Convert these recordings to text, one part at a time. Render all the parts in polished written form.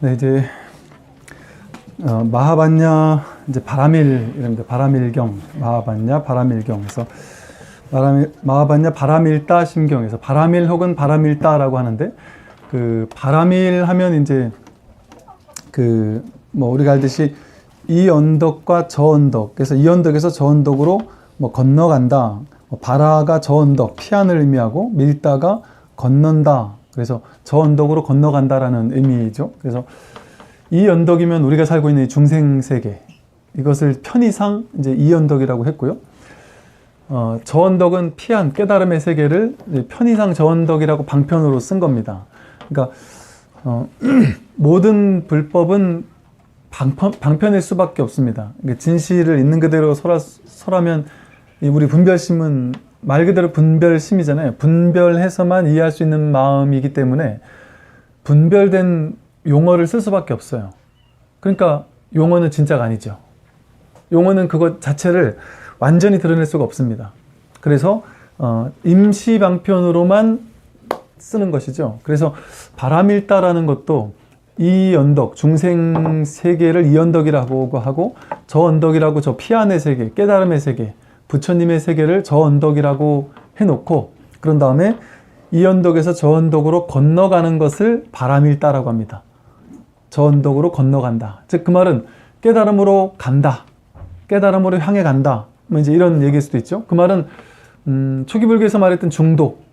네, 이제 마하반야 이제 바라밀이랍니다. 바라밀경, 마하반야 바라밀경에서 마하반야 바라밀다 심경에서 바라밀 혹은 바라밀다라고 하는데, 그 바라밀 하면 이제 그 뭐 우리가 알듯이 이 언덕과 저 언덕, 그래서 이 언덕에서 저 언덕으로 뭐 건너간다. 바라가 저 언덕, 피안을 의미하고 밀다가 건넌다. 그래서 저 언덕으로 건너간다라는 의미죠. 그래서 이 언덕이면 우리가 살고 있는 이 중생세계, 이것을 편의상 이제 이 언덕이라고 했고요. 저 언덕은 피안, 깨달음의 세계를 편의상 저 언덕이라고 방편으로 쓴 겁니다. 그러니까 모든 불법은 방편일 수밖에 없습니다. 진실을 있는 그대로 설하면 우리 분별심은 말 그대로 분별심이잖아요. 분별해서만 이해할 수 있는 마음이기 때문에 분별된 용어를 쓸 수밖에 없어요. 그러니까 용어는 진짜가 아니죠. 용어는 그것 자체를 완전히 드러낼 수가 없습니다. 그래서 임시 방편으로만 쓰는 것이죠. 그래서 바라밀다라는 것도 이 언덕, 중생 세계를 이 언덕이라고 하고, 저 언덕이라고 저 피안의 세계, 깨달음의 세계, 부처님의 세계를 저 언덕이라고 해놓고, 그런 다음에 이 언덕에서 저 언덕으로 건너가는 것을 바라밀다라고 합니다. 저 언덕으로 건너간다. 즉 그 말은 깨달음으로 간다, 깨달음으로 향해 간다, 뭐 이제 이런 얘기일 수도 있죠. 그 말은 초기 불교에서 말했던 중도,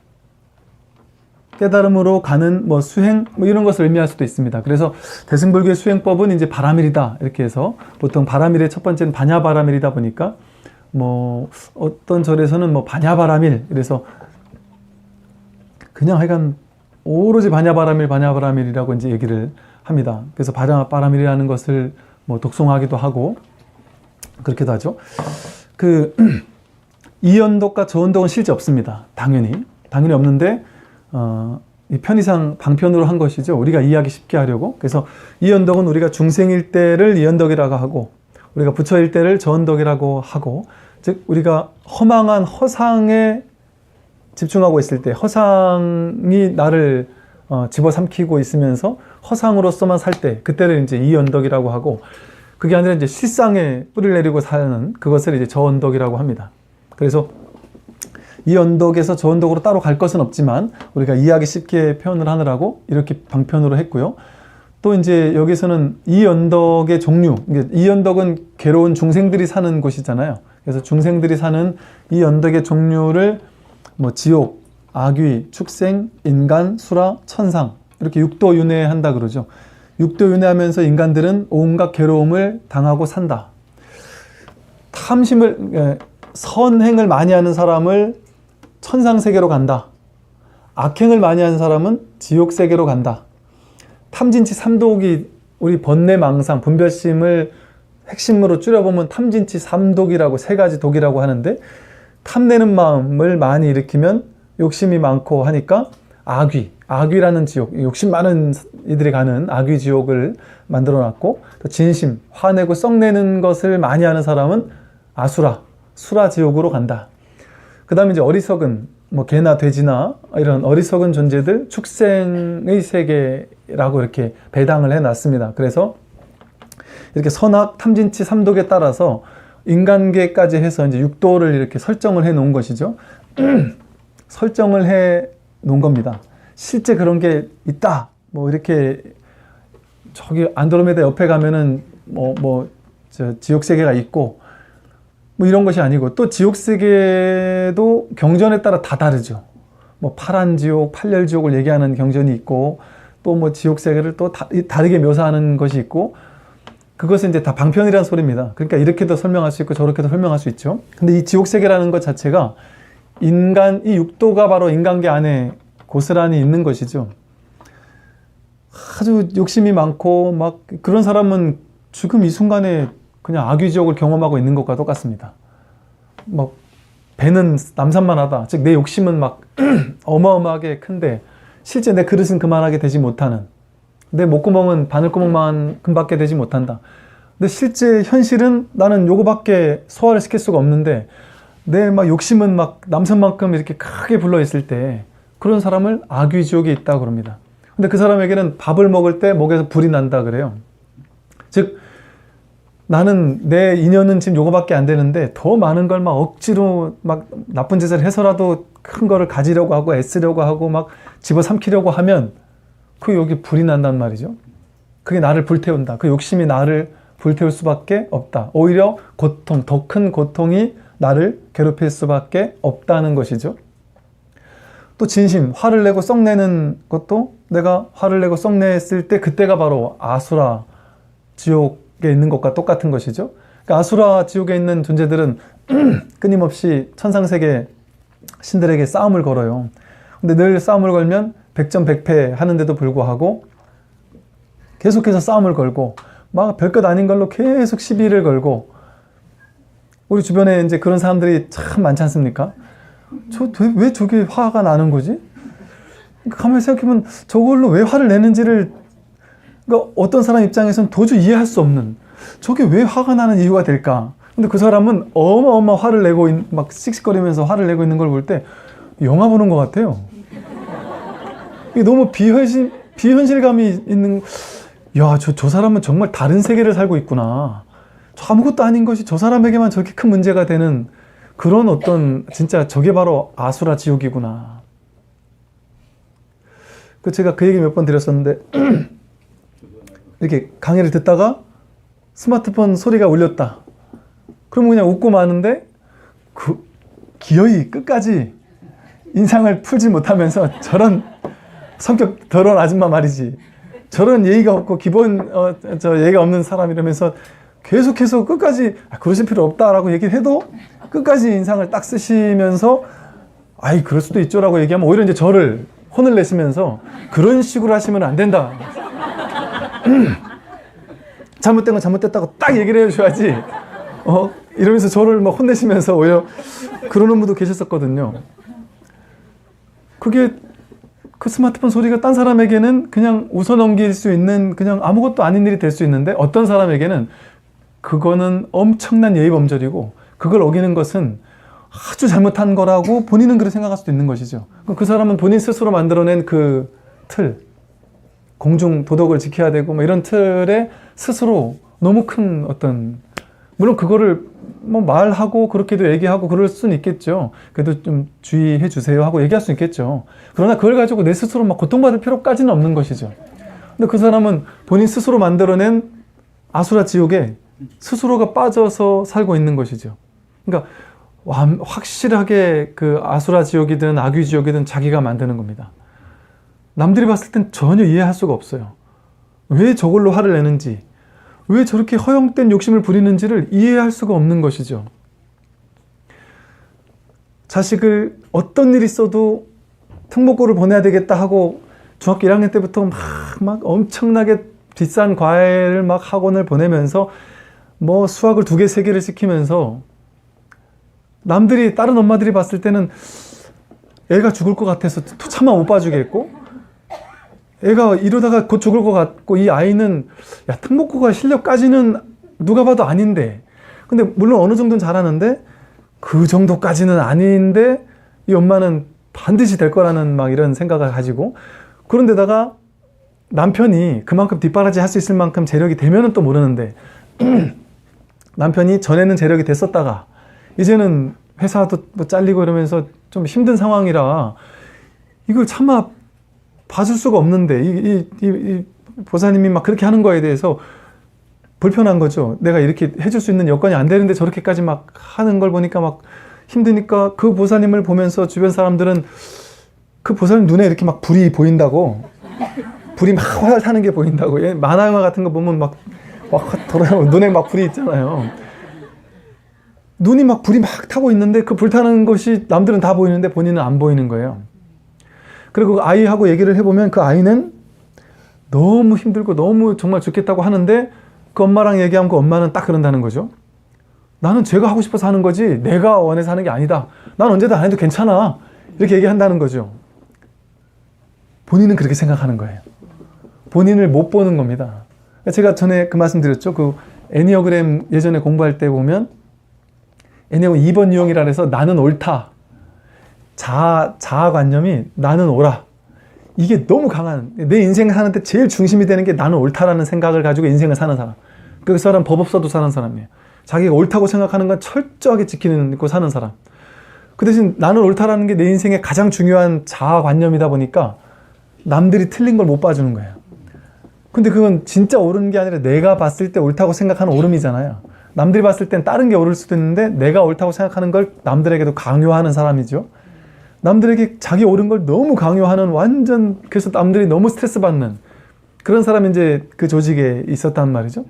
깨달음으로 가는 뭐 수행, 뭐 이런 것을 의미할 수도 있습니다. 그래서 대승불교의 수행법은 이제 바라밀이다 이렇게 해서, 보통 바라밀의 첫 번째는 반야바라밀이다 보니까 뭐 어떤 절에서는 뭐 반야바라밀, 그래서 그냥 하여간 오로지 반야바라밀이라고 이제 얘기를 합니다. 그래서 반야바라밀이라는 것을 뭐 독송하기도 하고 그렇게도 하죠. 이 언덕과 저 언덕은 실제 없습니다. 당연히 없는데 이 편의상 방편으로 한 것이죠. 우리가 이해하기 쉽게 하려고. 그래서 이 언덕은 우리가 중생일 때를 이 언덕이라고 하고, 우리가 부처일 때를 저 언덕이라고 하고, 즉 우리가 허망한 허상에 집중하고 있을 때, 허상이 나를 집어삼키고 있으면서 허상으로서만 살 때, 그때를 이제 이 언덕이라고 하고, 그게 아니라 이제 실상에 뿌리를 내리고 사는 그것을 이제 저 언덕이라고 합니다. 그래서 이 언덕에서 저 언덕으로 따로 갈 것은 없지만 우리가 이해하기 쉽게 표현을 하느라고 이렇게 방편으로 했고요. 또 이제 여기서는 이 언덕의 종류, 이 언덕은 괴로운 중생들이 사는 곳이잖아요. 그래서 중생들이 사는 이 언덕의 종류를 뭐 지옥, 악귀, 축생, 인간, 수라, 천상, 이렇게 육도윤회한다 그러죠. 육도윤회하면서 인간들은 온갖 괴로움을 당하고 산다. 선행을 많이 하는 사람을 천상세계로 간다. 악행을 많이 하는 사람은 지옥세계로 간다. 탐진치 삼독이, 우리 번뇌망상, 분별심을 핵심으로 줄여보면 탐진치 삼독이라고, 세 가지 독이라고 하는데, 탐내는 마음을 많이 일으키면 욕심이 많고 하니까 악귀라는 지옥, 욕심 많은 이들이 가는 악귀 지옥을 만들어 놨고, 또 진심, 화내고 썩내는 것을 많이 하는 사람은 수라 지옥으로 간다. 그 다음에 이제 어리석은, 뭐 개나 돼지나 이런 어리석은 존재들, 축생의 세계라고 이렇게 배당을 해놨습니다. 그래서 이렇게 선악, 탐진치, 삼독에 따라서 인간계까지 해서 이제 육도를 이렇게 설정을 해 놓은 것이죠. 설정을 해 놓은 겁니다. 실제 그런 게 있다, 뭐 이렇게 저기 안드로메다 옆에 가면은 저 지옥세계가 있고, 뭐 이런 것이 아니고, 또 지옥세계도 경전에 따라 다 다르죠. 뭐 파란 지옥, 팔열 지옥을 얘기하는 경전이 있고, 또 뭐 지옥세계를 또 다르게 묘사하는 것이 있고, 그것은 이제 다 방편이라는 소리입니다. 그러니까 이렇게도 설명할 수 있고 저렇게도 설명할 수 있죠. 근데 이 지옥세계라는 것 자체가 이 육도가 바로 인간계 안에 고스란히 있는 것이죠. 아주 욕심이 많고 막 그런 사람은 지금 이 순간에 그냥 악귀지옥을 경험하고 있는 것과 똑같습니다. 막 배는 남산만 하다, 즉 내 욕심은 막 어마어마하게 큰데 실제 내 그릇은 그만하게 되지 못하는, 내 목구멍은 바늘구멍만큼밖에 되지 못한다. 근데 실제 현실은 나는 요거밖에 소화를 시킬 수가 없는데 내 막 욕심은 막 남산만큼 이렇게 크게 불러 있을 때, 그런 사람을 악귀지옥에 있다고 그럽니다. 근데 그 사람에게는 밥을 먹을 때 목에서 불이 난다 그래요. 즉 나는 내 인연은 지금 요거밖에 안 되는데 더 많은 걸 막 억지로 막 나쁜 짓을 해서라도 큰 거를 가지려고 하고 애쓰려고 하고 막 집어삼키려고 하면 그 여기 불이 난단 말이죠. 그게 나를 불태운다. 그 욕심이 나를 불태울 수밖에 없다. 오히려 고통, 더 큰 고통이 나를 괴롭힐 수밖에 없다는 것이죠. 또 진심, 화를 내고 썩내는 것도 내가 화를 내고 썩냈을 때 그때가 바로 아수라 지옥에 있는 것과 똑같은 것이죠. 그러니까 아수라 지옥에 있는 존재들은 끊임없이 천상세계 신들에게 싸움을 걸어요. 근데 늘 싸움을 걸면 백전백패 하는데도 불구하고 계속해서 싸움을 걸고 막 별것 아닌 걸로 계속 시비를 걸고, 우리 주변에 이제 그런 사람들이 참 많지 않습니까? 왜 저게 화가 나는 거지? 가만히 생각해보면 저걸로 왜 화를 내는지를, 그러니까 어떤 사람 입장에서는 도저히 이해할 수 없는, 저게 왜 화가 나는 이유가 될까? 근데 그 사람은 어마어마 화를 내고 막 씩씩거리면서 화를 내고 있는 걸 볼 때 영화 보는 것 같아요. 이게 너무 비현실감이 있는, 야, 저 사람은 정말 다른 세계를 살고 있구나. 저 아무것도 아닌 것이 저 사람에게만 저렇게 큰 문제가 되는 그런 어떤, 진짜 저게 바로 아수라 지옥이구나. 제가 그 얘기 몇 번 드렸었는데 이렇게 강의를 듣다가 스마트폰 소리가 울렸다. 그러면 그냥 웃고 마는데 기어이 끝까지 인상을 풀지 못하면서 저런 성격 더러운 아줌마 말이지, 저런 예의가 없고 기본 예의가 없는 사람이라면서 계속해서 끝까지 그러실 필요 없다라고 얘기를 해도 끝까지 인상을 딱 쓰시면서 아이 그럴 수도 있죠 라고 얘기하면 오히려 이제 저를 혼을 내시면서 그런 식으로 하시면 안 된다. 잘못된 건 잘못됐다고 딱 얘기를 해줘야지. 이러면서 저를 막 혼내시면서 오히려 그러는 분도 계셨었거든요. 그게 그 스마트폰 소리가 딴 사람에게는 그냥 웃어넘길 수 있는 그냥 아무것도 아닌 일이 될 수 있는데, 어떤 사람에게는 그거는 엄청난 예의범절이고 그걸 어기는 것은 아주 잘못한 거라고 본인은 그렇게 생각할 수도 있는 것이죠. 그 사람은 본인 스스로 만들어낸 그 틀, 공중 도덕을 지켜야 되고 뭐 이런 틀에 스스로 너무 큰 어떤, 물론 그거를 뭐 말하고 그렇게도 얘기하고 그럴 수는 있겠죠. 그래도 좀 주의해 주세요 하고 얘기할 수 있겠죠. 그러나 그걸 가지고 내 스스로 막 고통받을 필요까지는 없는 것이죠. 근데 그 사람은 본인 스스로 만들어낸 아수라 지옥에 스스로가 빠져서 살고 있는 것이죠. 그러니까 확실하게 그 아수라 지옥이든 악귀 지옥이든 자기가 만드는 겁니다. 남들이 봤을 땐 전혀 이해할 수가 없어요. 왜 저걸로 화를 내는지, 왜 저렇게 허영된 욕심을 부리는지를 이해할 수가 없는 것이죠. 자식을 어떤 일이 있어도 특목고를 보내야 되겠다 하고 중학교 1학년 때부터 막 엄청나게 비싼 과외를 막 학원을 보내면서 뭐 수학을 2개, 3개를 시키면서 남들이, 다른 엄마들이 봤을 때는 애가 죽을 것 같아서 차마 못 봐주겠고, 애가 이러다가 곧 죽을 것 같고, 이 아이는 야 특목고가 실력까지는 누가 봐도 아닌데, 근데 물론 어느 정도는 잘하는데 그 정도까지는 아닌데 이 엄마는 반드시 될 거라는 막 이런 생각을 가지고, 그런데다가 남편이 그만큼 뒷바라지 할 수 있을 만큼 재력이 되면은 또 모르는데 남편이 전에는 재력이 됐었다가 이제는 회사도 뭐 잘리고 이러면서 좀 힘든 상황이라 이걸 차마 봐줄 수가 없는데 이 보사님이 막 그렇게 하는 거에 대해서 불편한 거죠. 내가 이렇게 해줄 수 있는 여건이 안 되는데 저렇게까지 막 하는 걸 보니까 막 힘드니까, 그 보사님을 보면서 주변 사람들은 그 보사님 눈에 이렇게 막 불이 보인다고, 불이 막 활활 타는 게 보인다고. 만화 영화 같은 거 보면 막 돌아요. 눈에 막 불이 있잖아요. 눈이 막 불이 막 타고 있는데 그 불타는 것이 남들은 다 보이는데 본인은 안 보이는 거예요. 그리고 그 아이하고 얘기를 해보면 그 아이는 너무 힘들고 너무 정말 죽겠다고 하는데 그 엄마랑 얘기하면 그 엄마는 딱 그런다는 거죠. 나는 제가 하고 싶어서 하는 거지 내가 원해서 하는 게 아니다. 난 언제든 안 해도 괜찮아. 이렇게 얘기한다는 거죠. 본인은 그렇게 생각하는 거예요. 본인을 못 보는 겁니다. 제가 전에 그 말씀 드렸죠. 그 애니어그램 예전에 공부할 때 보면 애니어그램 2번 유형이라 해서 나는 옳다. 자아관념이 나는 옳아. 이게 너무 강한, 내 인생을 사는데 제일 중심이 되는 게 나는 옳다라는 생각을 가지고 인생을 사는 사람. 그 사람 법 없어도 사는 사람이에요. 자기가 옳다고 생각하는 건 철저하게 지키고 사는 사람. 그 대신 나는 옳다라는 게 내 인생의 가장 중요한 자아관념이다 보니까 남들이 틀린 걸 못 봐주는 거예요. 근데 그건 진짜 옳은 게 아니라 내가 봤을 때 옳다고 생각하는 옳음이잖아요. 남들이 봤을 땐 다른 게 옳을 수도 있는데 내가 옳다고 생각하는 걸 남들에게도 강요하는 사람이죠. 남들에게 자기 옳은 걸 너무 강요하는 완전, 그래서 남들이 너무 스트레스 받는 그런 사람이 이제 그 조직에 있었단 말이죠.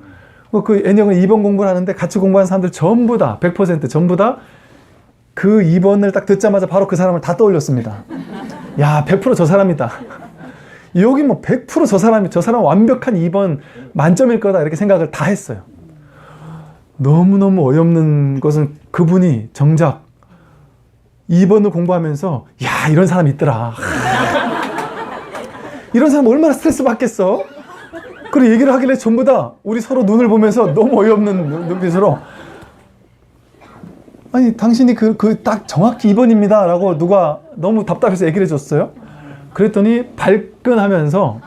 그 애녕은 2번 공부를 하는데 같이 공부하는 사람들 전부 다 100% 전부 다 그 2번을 딱 듣자마자 바로 그 사람을 다 떠올렸습니다. 야, 100% 저 사람이다. 여기 뭐 100% 저 사람 완벽한 2번 만점일 거다 이렇게 생각을 다 했어요. 너무너무 어이없는 것은 그분이 정작 2번을 공부하면서 야, 이런 사람이 있더라. 이런 사람 얼마나 스트레스 받겠어? 그리고 얘기를 하길래 전부 다 우리 서로 눈을 보면서 너무 어이없는 눈빛으로 아니 당신이 딱 정확히 2번입니다 라고 누가 너무 답답해서 얘기를 해줬어요. 그랬더니 발끈하면서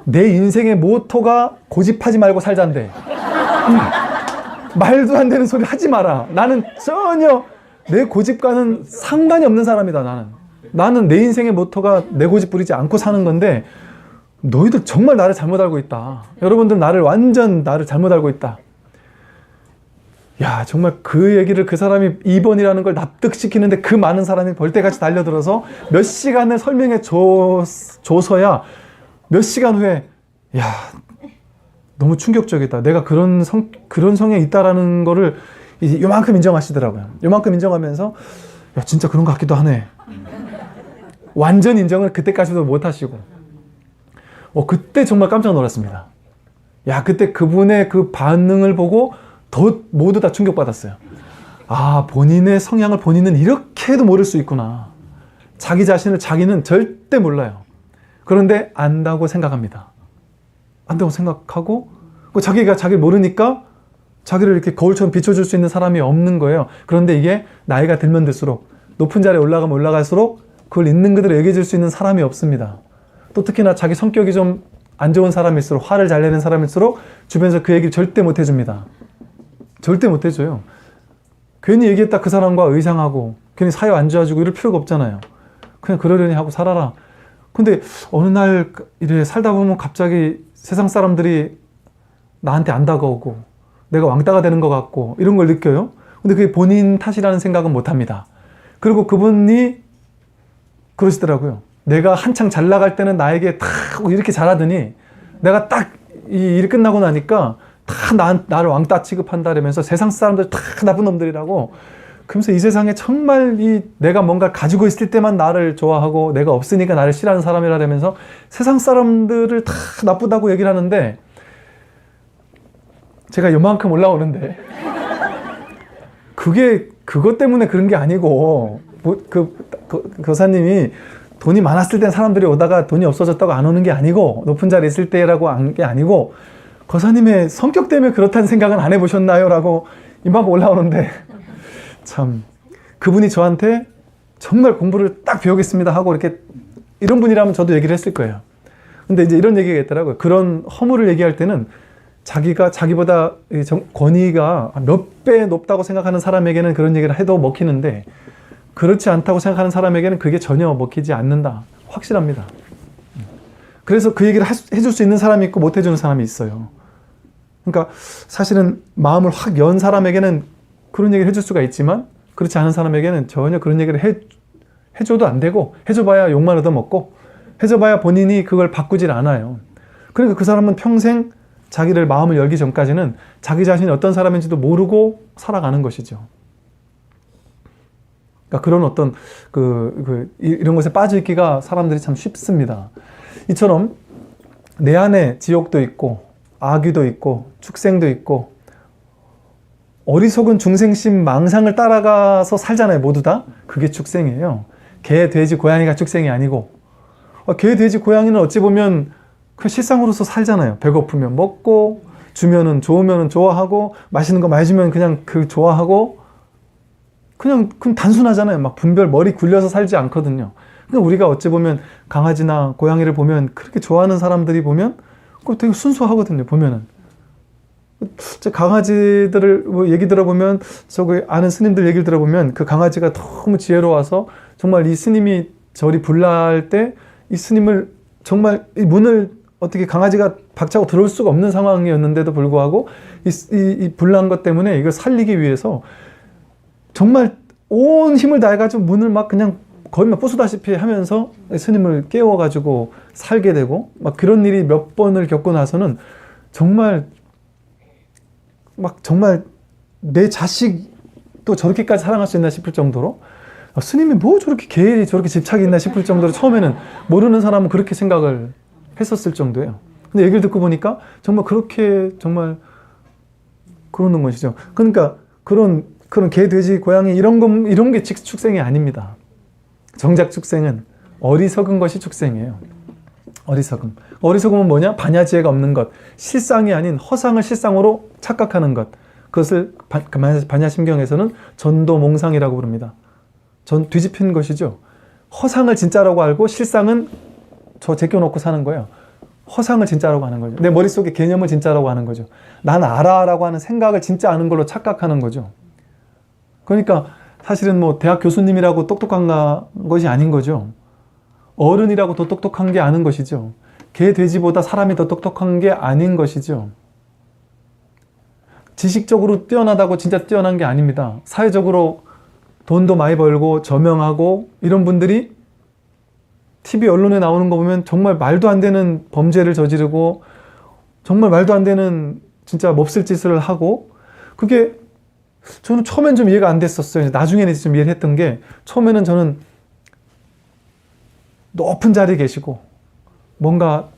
내 인생의 모토가 고집하지 말고 살자인데 말도 안 되는 소리 하지 마라. 나는 전혀 내 고집과는 상관이 없는 사람이다. 나는 내 인생의 모토가 내 고집 부리지 않고 사는 건데 너희들 정말 나를 잘못 알고 있다. 여러분들 나를 잘못 알고 있다. 야, 정말 그 얘기를 그 사람이 2번이라는 걸 납득시키는데 그 많은 사람이 벌떼같이 달려들어서 몇 시간을 설명해 줘서야 몇 시간 후에 야, 너무 충격적이다. 내가 그런 성향이 있다라는 거를 이제 요만큼 인정하시더라고요. 요만큼 인정하면서 야, 진짜 그런 것 같기도 하네. 완전 인정을 그때까지도 못 하시고 그때 정말 깜짝 놀랐습니다. 야, 그때 그분의 그 반응을 보고 모두 다 충격받았어요. 아, 본인의 성향을 본인은 이렇게도 모를 수 있구나. 자기 자신을 자기는 절대 몰라요. 그런데 안다고 생각합니다. 안다고 생각하고 자기가 자기를 모르니까 자기를 이렇게 거울처럼 비춰줄 수 있는 사람이 없는 거예요. 그런데 이게 나이가 들면 들수록 높은 자리에 올라가면 올라갈수록 그걸 있는 그대로 얘기해 줄 수 있는 사람이 없습니다. 또 특히나 자기 성격이 좀 안 좋은 사람일수록, 화를 잘 내는 사람일수록 주변에서 그 얘기를 절대 못 해줍니다. 절대 못 해줘요. 괜히 얘기했다 그 사람과 의상하고 괜히 사회 안 좋아지고 이럴 필요가 없잖아요. 그냥 그러려니 하고 살아라. 근데 어느 날 이래 살다 보면 갑자기 세상 사람들이 나한테 안 다가오고 내가 왕따가 되는 것 같고 이런 걸 느껴요. 근데 그게 본인 탓이라는 생각은 못 합니다. 그리고 그분이 그러시더라고요. 내가 한창 잘 나갈 때는 나에게 탁 이렇게 잘하더니 내가 딱 이 일이 끝나고 나니까 다 나를 왕따 취급한다 이러면서 세상 사람들 다 나쁜 놈들이라고. 그러면서 이 세상에 정말 내가 뭔가 가지고 있을 때만 나를 좋아하고 내가 없으니까 나를 싫어하는 사람이라 면서 세상 사람들을 다 나쁘다고 얘기를 하는데 제가 요만큼 올라오는데 그것 때문에 그런 게 아니고 교사님이 돈이 많았을 땐 사람들이 오다가 돈이 없어졌다고 안 오는 게 아니고 높은 자리에 있을 때라고 한 게 아니고 거사님의 성격 때문에 그렇다는 생각은 안 해보셨나요? 라고 이만큼 올라오는데 참 그분이 저한테 정말 공부를 딱 배우겠습니다 하고 이렇게 이런 분이라면 저도 얘기를 했을 거예요. 근데 이제 이런 얘기가 있더라고요. 그런 허물을 얘기할 때는 자기가 자기보다 권위가 몇 배 높다고 생각하는 사람에게는 그런 얘기를 해도 먹히는데 그렇지 않다고 생각하는 사람에게는 그게 전혀 먹히지 않는다. 확실합니다. 그래서 그 얘기를 해줄 수 있는 사람이 있고 못 해주는 사람이 있어요. 그러니까 사실은 마음을 확 연 사람에게는 그런 얘기를 해줄 수가 있지만 그렇지 않은 사람에게는 전혀 그런 얘기를 해줘도 안 되고 해줘봐야 욕만 얻어먹고 해줘봐야 본인이 그걸 바꾸질 않아요. 그러니까 그 사람은 평생 자기를 마음을 열기 전까지는 자기 자신이 어떤 사람인지도 모르고 살아가는 것이죠. 그러니까 그런 어떤 이런 것에 빠져있기가 사람들이 참 쉽습니다. 이처럼 내 안에 지옥도 있고 악귀도 있고 축생도 있고 어리석은 중생심 망상을 따라가서 살잖아요. 모두 다. 그게 축생이에요. 개, 돼지, 고양이가 축생이 아니고 개, 돼지, 고양이는 어찌 보면 그 실상으로서 살잖아요. 배고프면 먹고 주면은 좋으면은 좋아하고 맛있는 거 많이 주면 그냥 좋아하고 그냥 단순하잖아요. 막 분별 머리 굴려서 살지 않거든요. 그러니까 우리가 어찌 보면 강아지나 고양이를 보면 그렇게 좋아하는 사람들이 보면 그거 되게 순수하거든요. 보면은 강아지들을 뭐 얘기 들어보면 저기 아는 스님들 얘기를 들어보면 그 강아지가 너무 지혜로워서 정말 이 스님이 절이 불날 때 이 스님을 정말 이 문을 어떻게 강아지가 박차고 들어올 수가 없는 상황이었는데도 불구하고 이 불난 것 때문에 이걸 살리기 위해서 정말 온 힘을 다해가지고 문을 막 그냥 거의 막 부수다시피 하면서 스님을 깨워가지고 살게 되고 막 그런 일이 몇 번을 겪고 나서는 정말 내 자식도 저렇게까지 사랑할 수 있나 싶을 정도로 스님이 뭐 저렇게 개에 저렇게 집착이 있나 싶을 정도로 처음에는 모르는 사람은 그렇게 생각을 했었을 정도예요. 근데 얘기를 듣고 보니까 정말 그렇게 정말 그러는 것이죠. 그러니까 그런 개, 돼지, 고양이 이런 게 축생이 아닙니다. 정작 축생은 어리석은 것이 축생이에요. 어리석음은 뭐냐? 반야지혜가 없는 것. 실상이 아닌 허상을 실상으로 착각하는 것. 그것을 반야심경에서는 전도몽상이라고 부릅니다. 뒤집힌 것이죠. 허상을 진짜라고 알고 실상은 제껴놓고 사는 거예요. 허상을 진짜라고 하는 거죠. 내 머릿속에 개념을 진짜라고 하는 거죠. 난 알아라고 하는 생각을 진짜 아는 걸로 착각하는 거죠. 그러니까 사실은 뭐 대학 교수님이라고 똑똑한 것이 아닌 거죠. 어른이라고 더 똑똑한 게 아닌 것이죠. 개, 돼지보다 사람이 더 똑똑한 게 아닌 것이죠. 지식적으로 뛰어나다고 진짜 뛰어난 게 아닙니다. 사회적으로 돈도 많이 벌고 저명하고 이런 분들이 TV 언론에 나오는 거 보면 정말 말도 안 되는 범죄를 저지르고 정말 말도 안 되는 진짜 몹쓸 짓을 하고 그게 저는 처음엔 좀 이해가 안 됐었어요. 나중에는 좀 이해를 했던 게 처음에는 저는 높은 자리에 계시고 뭔가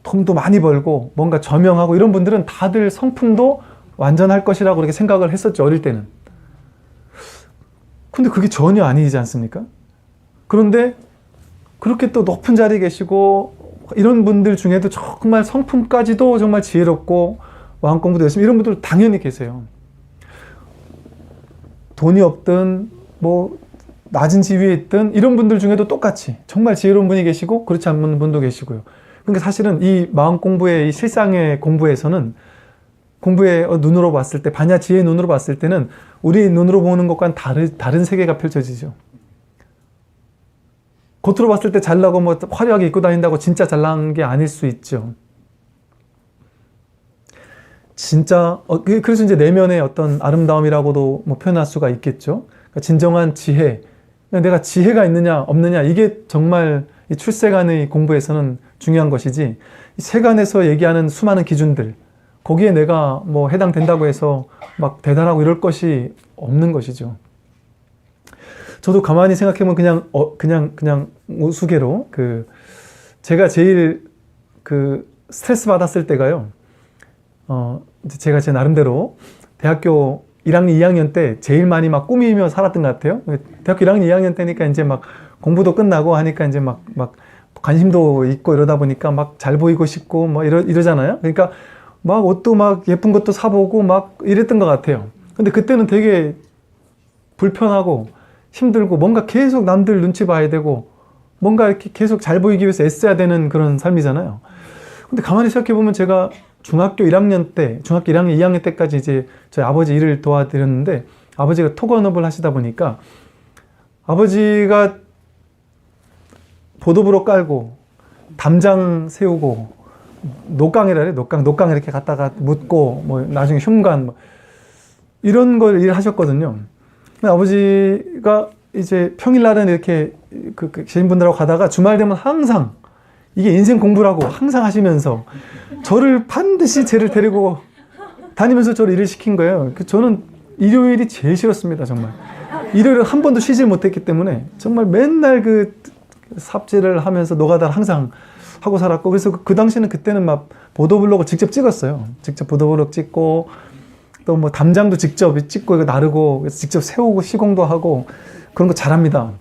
돈도 많이 벌고 뭔가 저명하고 이런 분들은 다들 성품도 완전할 것이라고 그렇게 생각을 했었죠. 어릴 때는. 근데 그게 전혀 아니지 않습니까? 그런데 그렇게 또 높은 자리에 계시고 이런 분들 중에도 정말 성품까지도 정말 지혜롭고 마음공부도 열심히 이런 분들 당연히 계세요. 돈이 없든 뭐 낮은 지위에 있든 이런 분들 중에도 똑같이 정말 지혜로운 분이 계시고 그렇지 않은 분도 계시고요. 그러니까 사실은 이 마음 공부의 이 실상의 공부에서는 공부의 눈으로 봤을 때 반야 지혜의 눈으로 봤을 때는 우리 눈으로 보는 것과는 다른 세계가 펼쳐지죠. 겉으로 봤을 때 잘나고 뭐 화려하게 입고 다닌다고 진짜 잘난 게 아닐 수 있죠. 진짜 그래서 이제 내면의 어떤 아름다움이라고도 뭐 표현할 수가 있겠죠. 그러니까 진정한 지혜, 내가 지혜가 있느냐 없느냐 이게 정말 이 출세간의 공부에서는 중요한 것이지 세간에서 얘기하는 수많은 기준들 거기에 내가 뭐 해당된다고 해서 막 대단하고 이럴 것이 없는 것이죠. 저도 가만히 생각해보면 그냥 우스개로 제가 제일 스트레스 받았을 때가요. 제가 제 나름대로 대학교 1학년, 2학년 때 제일 많이 막 꾸미며 살았던 것 같아요. 대학교 1학년, 2학년 때니까 이제 막 공부도 끝나고 하니까 이제 막 관심도 있고 이러다 보니까 막 잘 보이고 싶고 뭐 이러잖아요. 그러니까 막 옷도 막 예쁜 것도 사보고 막 이랬던 것 같아요. 근데 그때는 되게 불편하고 힘들고 뭔가 계속 남들 눈치 봐야 되고 뭔가 이렇게 계속 잘 보이기 위해서 애써야 되는 그런 삶이잖아요. 근데 가만히 생각해보면 제가 중학교 1학년 때, 중학교 1학년, 2학년 때까지 이제 저희 아버지 일을 도와드렸는데 아버지가 토건업을 하시다 보니까 아버지가 보도부로 깔고 담장 세우고 녹강이라 그래, 녹강 이렇게 갖다가 묻고 뭐 나중에 흉관 뭐 이런 걸 일하셨거든요. 아버지가 이제 평일날은 이렇게 지인분들하고 가다가 주말 되면 항상 이게 인생 공부라고 항상 하시면서 저를 반드시 쟤를 데리고 다니면서 저를 일을 시킨 거예요. 저는 일요일이 제일 싫었습니다. 정말 일요일은 한 번도 쉬질 못했기 때문에 정말 맨날 삽질을 하면서 노가다를 항상 하고 살았고 그래서 그 당시에는 그때는 막 보도블록을 직접 찍었어요. 직접 보도블록 찍고 또 뭐 담장도 직접 찍고 이거 나르고 그래서 직접 세우고 시공도 하고 그런 거 잘합니다.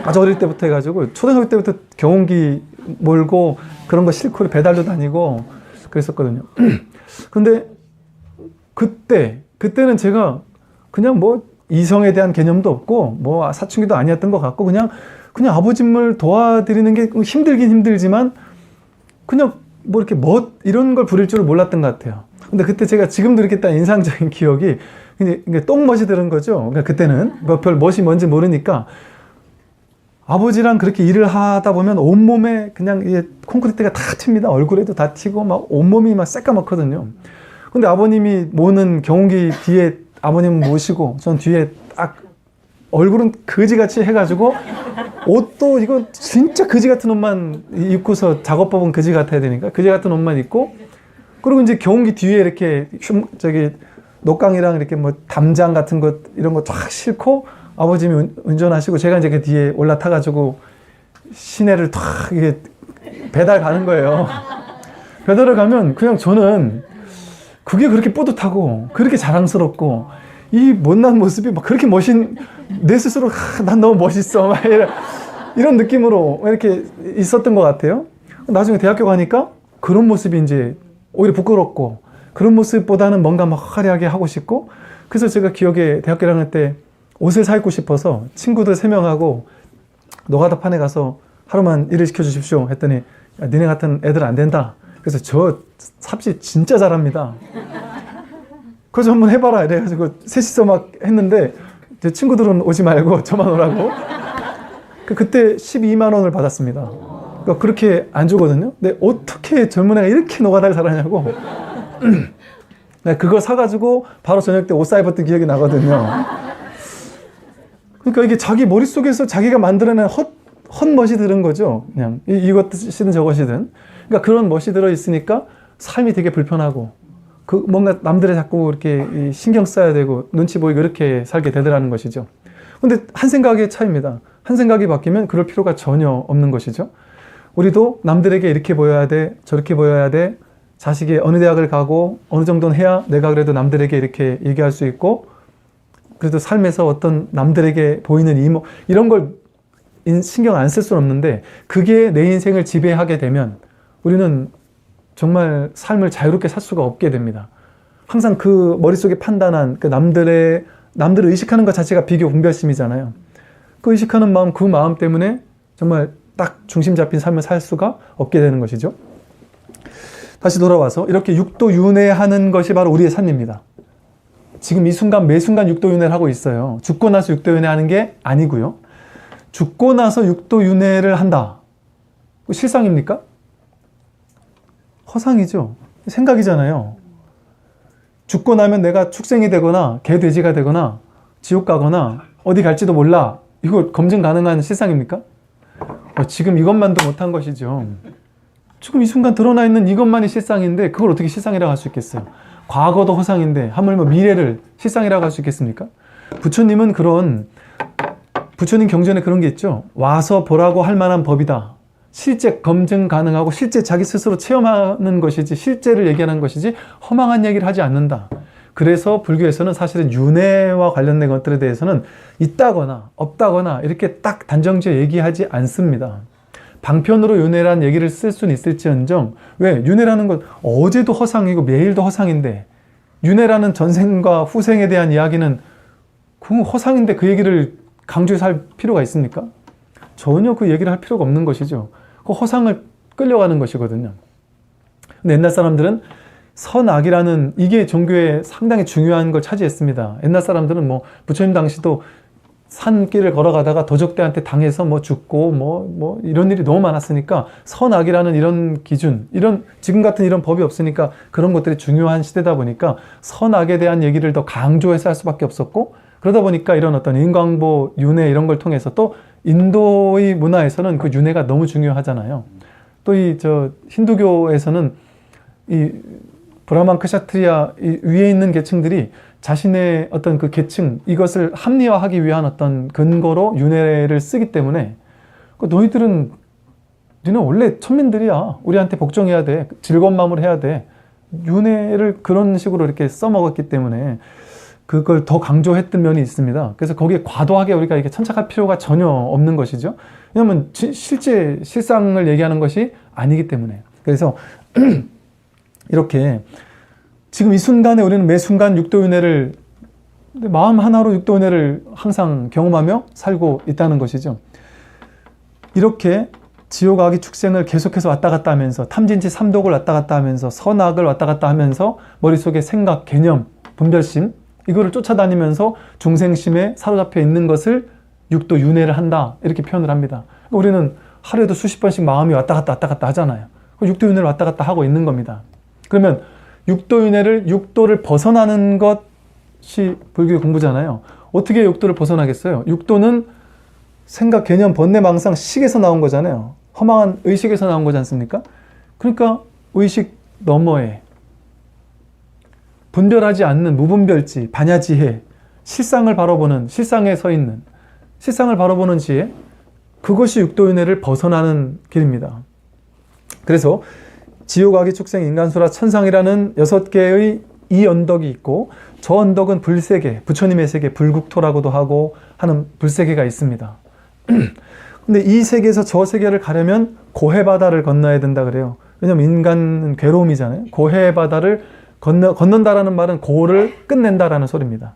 아주 어릴 때부터 해가지고 초등학교 때부터 경운기 몰고 그런 거 싣고 배달도 다니고 그랬었거든요. 근데 그때는 제가 그냥 뭐 이성에 대한 개념도 없고 뭐 사춘기도 아니었던 것 같고 그냥 아버님을 도와드리는 게 힘들긴 힘들지만 그냥 뭐 이렇게 이런 걸 부릴 줄을 몰랐던 것 같아요. 근데 그때 제가 지금도 이렇게 딱 인상적인 기억이 그냥 똥멋이 들은 거죠. 그러니까 그때는 뭐 별 멋이 뭔지 모르니까 아버지랑 그렇게 일을 하다 보면 온몸에 그냥 이게 콘크리트가 다 튑니다. 얼굴에도 다 튀고 막 온몸이 막 새까맣거든요. 근데 아버님이 모는 경운기 뒤에 아버님 모시고 전 뒤에 딱 얼굴은 거지같이 해가지고 옷도 이거 진짜 거지 같은 옷만 입고서 작업법은 거지 같아야 되니까 거지 같은 옷만 입고 그리고 이제 경운기 뒤에 이렇게 녹강이랑 이렇게 뭐 담장 같은 것 이런 거 쫙 싣고 아버님이 운전하시고 제가 이제 그 뒤에 올라타가지고 시내를 탁 이게 배달 가는 거예요. 배달을 가면 그냥 저는 그게 그렇게 뿌듯하고 그렇게 자랑스럽고 이 못난 모습이 막 그렇게 내 스스로 난 너무 멋있어 막 이런 느낌으로 이렇게 있었던 것 같아요. 나중에 대학교 가니까 그런 모습이 이제 오히려 부끄럽고 그런 모습보다는 뭔가 막 화려하게 하고 싶고 그래서 제가 기억에 대학교 1학년 때 옷을 사입고 싶어서 친구들 3명하고 노가다판에 가서 하루만 일을 시켜주십시오 했더니 야, 니네 같은 애들 안 된다. 그래서 저 삽질 진짜 잘합니다. 그래서 한번 해봐라 이래가지고 셋이서 막 했는데 제 친구들은 오지 말고 저만 오라고. 그때 12만 원을 받았습니다. 그러니까 그렇게 안 주거든요. 근데 어떻게 젊은 애가 이렇게 노가다를 잘하냐고. 그거 사가지고 바로 저녁 때 옷 사입었던 기억이 나거든요. 그러니까 이게 자기 머릿속에서 자기가 만들어낸 헛멋이 들은 거죠. 그냥 이것이든 저것이든. 그러니까 그런 멋이 들어있으니까 삶이 되게 불편하고 뭔가 남들의 자꾸 이렇게 신경 써야 되고 눈치 보이고 이렇게 살게 되더라는 것이죠. 근데 한 생각의 차이입니다. 한 생각이 바뀌면 그럴 필요가 전혀 없는 것이죠. 우리도 남들에게 이렇게 보여야 돼, 저렇게 보여야 돼, 자식이 어느 대학을 가고 어느 정도는 해야 내가 그래도 남들에게 이렇게 얘기할 수 있고 그래도 삶에서 어떤 남들에게 보이는 이런 걸 신경 안 쓸 수는 없는데 그게 내 인생을 지배하게 되면 우리는 정말 삶을 자유롭게 살 수가 없게 됩니다. 항상 그 머릿속에 판단한 그 남들을 의식하는 것 자체가 비교 분별심이잖아요. 그 의식하는 마음, 그 마음 때문에 정말 딱 중심 잡힌 삶을 살 수가 없게 되는 것이죠. 다시 돌아와서 이렇게 육도윤회하는 것이 바로 우리의 삶입니다. 지금 이 순간 매 순간 육도윤회를 하고 있어요. 죽고 나서 육도윤회하는 게 아니고요. 죽고 나서 육도윤회를 한다. 실상입니까? 허상이죠. 생각이잖아요. 죽고 나면 내가 축생이 되거나 개 돼지가 되거나 지옥 가거나 어디 갈지도 몰라. 이거 검증 가능한 실상입니까? 지금 이것만도 못한 것이죠. 지금 이 순간 드러나 있는 이것만이 실상인데 그걸 어떻게 실상이라고 할 수 있겠어요? 과거도 허상인데 하물며 미래를 실상이라고 할 수 있겠습니까? 부처님 경전에 그런 게 있죠. 와서 보라고 할 만한 법이다. 실제 검증 가능하고 실제 자기 스스로 체험하는 것이지 실제를 얘기하는 것이지 허망한 얘기를 하지 않는다. 그래서 불교에서는 사실은 윤회와 관련된 것들에 대해서는 있다거나 없다거나 이렇게 딱 단정지어 얘기하지 않습니다. 방편으로 윤회라는 얘기를 쓸 수는 있을지언정 왜? 윤회라는 건 어제도 허상이고 매일도 허상인데 윤회라는 전생과 후생에 대한 이야기는 그 허상인데 그 얘기를 강조해서 할 필요가 있습니까? 전혀 그 얘기를 할 필요가 없는 것이죠. 그 허상을 끌려가는 것이거든요. 근데 옛날 사람들은 선악이라는 이게 종교에 상당히 중요한 걸 차지했습니다. 옛날 사람들은 뭐 부처님 당시도 산길을 걸어가다가 도적대한테 당해서 뭐 죽고 뭐 이런 일이 너무 많았으니까 선악이라는 이런 기준, 지금 같은 이런 법이 없으니까 그런 것들이 중요한 시대다 보니까 선악에 대한 얘기를 더 강조해서 할 수밖에 없었고 그러다 보니까 이런 어떤 인광보, 윤회 이런 걸 통해서 또 인도의 문화에서는 그 윤회가 너무 중요하잖아요. 또 힌두교에서는 이 브라만 크샤트리아 위에 있는 계층들이 자신의 어떤 그 계층 이것을 합리화하기 위한 어떤 근거로 윤회를 쓰기 때문에 너희는 원래 천민들이야. 우리한테 복종해야 돼. 즐거운 마음으로 해야 돼. 윤회를 그런 식으로 이렇게 써먹었기 때문에 그걸 더 강조했던 면이 있습니다. 그래서 거기에 과도하게 우리가 이렇게 천착할 필요가 전혀 없는 것이죠. 왜냐하면 실제 실상을 얘기하는 것이 아니기 때문에. 그래서 이렇게 지금 이 순간에 우리는 매 순간 육도윤회를 근데 마음 하나로 육도은혜를 항상 경험하며 살고 있다는 것이죠. 이렇게 지옥 악의 축생을 계속해서 왔다 갔다 하면서 탐진치 삼독을 왔다 갔다 하면서 선악을 왔다 갔다 하면서 머릿속에 생각, 개념, 분별심 이거를 쫓아다니면서 중생심에 사로잡혀 있는 것을 육도 윤회를 한다 이렇게 표현을 합니다. 우리는 하루에도 수십 번씩 마음이 왔다 갔다 하잖아요. 육도 윤회를 왔다 갔다 하고 있는 겁니다. 그러면 육도 윤회를 육도를 벗어나는 것이 불교의 공부잖아요. 어떻게 육도를 벗어나겠어요? 육도는 생각, 개념, 번뇌, 망상, 식에서 나온 거잖아요. 허망한 의식에서 나온 거지 않습니까? 그러니까 의식 너머에 분별하지 않는 무분별지, 반야지혜, 실상을 바라보는, 실상에 서 있는, 실상을 바라보는 지혜, 그것이 육도윤회를 벗어나는 길입니다. 그래서 지옥, 악의 축생, 인간수라, 천상이라는 6개의 이 언덕이 있고 저 언덕은 불세계, 부처님의 세계, 불국토라고도 하고 하는 불세계가 있습니다. 근데 이 세계에서 저 세계를 가려면 고해바다를 건너야 된다 그래요. 왜냐면 인간은 괴로움이잖아요. 고해바다를 건넌다라는 말은 고를 끝낸다라는 소리입니다.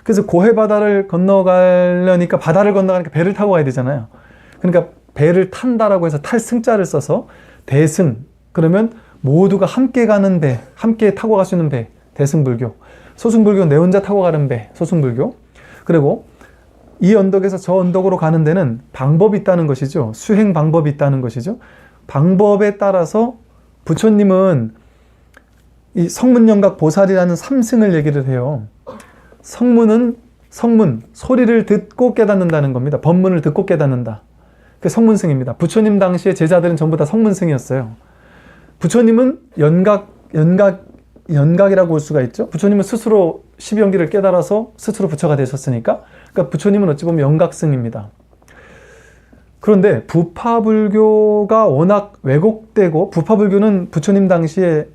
그래서 고해바다를 건너가려니까 바다를 건너가니까 배를 타고 가야 되잖아요. 그러니까 배를 탄다라고 해서 탈 승자를 써서 대승, 그러면 모두가 함께 가는 배, 함께 타고 갈 수 있는 배, 대승불교. 소승불교는 내 혼자 타고 가는 배, 소승불교. 그리고 이 언덕에서 저 언덕으로 가는 데는 방법이 있다는 것이죠. 수행 방법이 있다는 것이죠. 방법에 따라서 부처님은 이 성문영각 보살이라는 삼승을 얘기를 해요. 성문은 성문, 소리를 듣고 깨닫는다는 겁니다. 법문을 듣고 깨닫는다. 그게 성문승입니다. 부처님 당시의 제자들은 전부 다 성문승이었어요. 부처님은 연각이라고 볼 수가 있죠. 부처님은 스스로 12연기를 깨달아서 스스로 부처가 되셨으니까. 그러니까 부처님은 어찌 보면 연각승입니다. 그런데 부파불교가 워낙 왜곡되고, 부파불교는 부처님 당시의